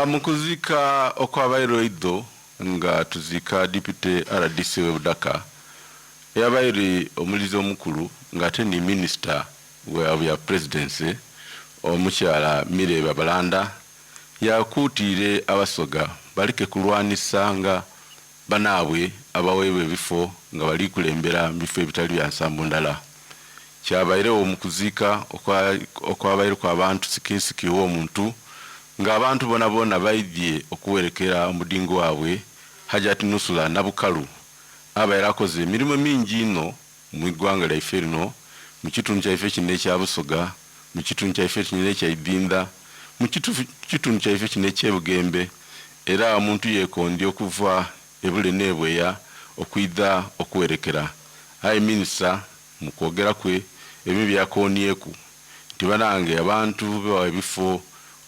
Mukuzika okwabairo ido nga tuzika Deputy RDC webudaka yabairi omulizi omukulu nga ate ni Minister wa Presidency omukyala Mireba Balanda yakutire abasoga balike kulwanisa nga banaabwe abaweebwa ebifo nga bali kulembera bifo ebitali bya nsambu ndala. Kyabayirewo mukuzika okwabaire kw'abantu sikisiki w'omuntu nga abantu bona baidye okuwerekera omudingo waabwe Hajati Nusula Nabukalu abaire akoze emirimu mingi ino mu ggwanga lyaffe lino, mu kitundu kyaffe kino ekya Busoga, mu kitundu kyaffe kino ekya Idinda, mu kitundu kyaffe kino eky'Ebugembe, era omuntu yeekondye okuva ebule n'ebweya okwidha okuwerekera. Aye Minisita mu kwogera kwe ebyo byakoonyeku nti banange abantu bebawa ebifo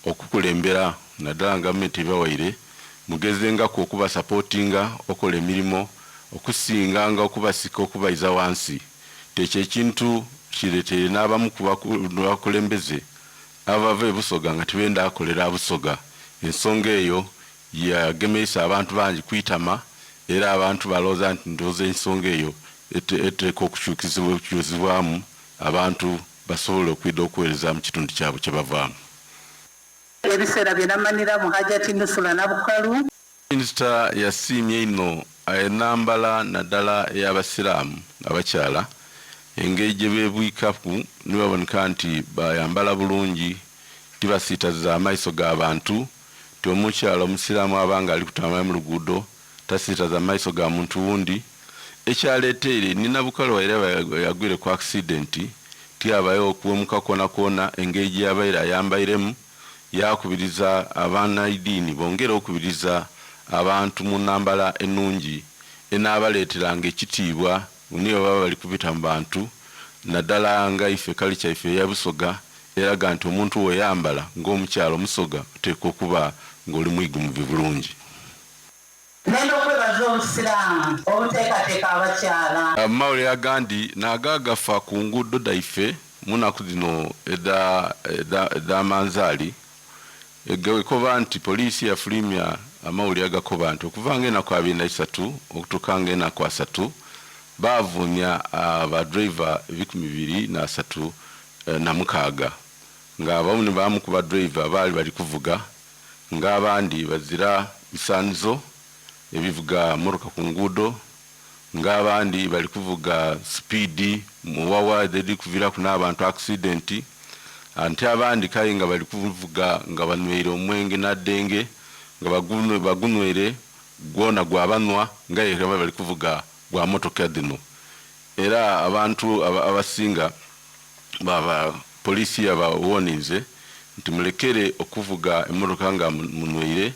okukulembera naddala gavumenti ebawaire mugezengaku okuba supportinga okola emirimu okusinganga okubasika okubayiza wansi. Tekyo ekintu kireetere n'abamu ku bakulembeze abava ebusoga nga tibenda akolera abusoga. Ensonga eyo yagemeisa abantu bangi kwitama era abantu balooza nti ndowooza ensonga eyo eteeka okukyukizibwamu abantu basobole okwidda okuweereza mu kitundu kyabwe kye bavaamu. Ebiseera byenamanira mu Hajati Nusula Nabukalu. Minisita yasiimye ino enambala naddala ey'abasiraamu abakyala engeri gye beebwikaku ne baboneka nti bayambala bulungi tibasiitaza amaiso g'abantu. Ti omukyala omusiraamu abanga ali kutambula mu luguudo tasiitaza amaiso ga muntu wundi. Ekyaleeteire ni Nabukalu waire yagwire ku accident tiabayo okuwemuka koona engeri gye yabaire ayambairemu yakubiriza abaana idiini bongera okubiriza abantu mu nnambala ennungi enaabaleeteranga ekitiibwa niyo baba bali kubita mu bantu naddala nga ife kali kyaife eya Busoga eraga nti omuntu weyambala ng'omukyalo Musoga oteekwa okuba ng'oli mwigumuvu bulungi. Nenda okwebaza omusiraamu obuteekateeka abakyala. Amawulire agandi naagagafa ku nguudo daife munaku zino ed'amanzaali egawekoba nti poliisi yafulimya amawulire agakoba nti okuva ng'enaku 23 okutuuka ng'enaku 3 baavumya abadriver 236 nga abamu baamu ku badriver baali bali kuvuga ng'abandi bazira bisaanizo ebivuga motoka ku nguudo, ng'abandi bali kuvuga speed muwawa ediri kuviraku n'abantu accident, ante abandi kale nga bali kuvuga nga banywere omwenge n'addenge nga bagunywere gwona gwabanwa nga era bali kuvuga gwa motoka dino. Era abantu abasinga baba poliisi yabawoninze nti mulekere okuvuga emmotoka nga munywere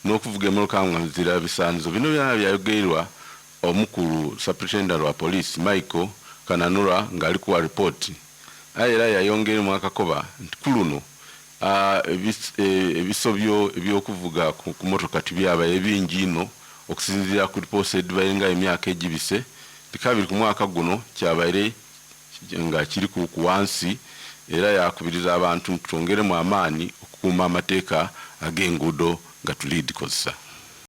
n'okuvuga emmotoka nga muzira bisaanizo. Bino byonna byayogerwa omukulu Superintendent wa Police Michael Kananura ng'ali kuwa ripooti. Aye era yayongeremu akakoba nti ku luno ebisobyo ebyokuvuga ku motoka tibyabaye bingi ino okusinziira ku ripooti edibayenga emyaka egibise bikabiri ku mwaka guno kyabaire nga kiri ku wansi era yakubiriza abantu twongeremu amaani okukuuma amateeka ag'enguudo nga tuliidikozesa.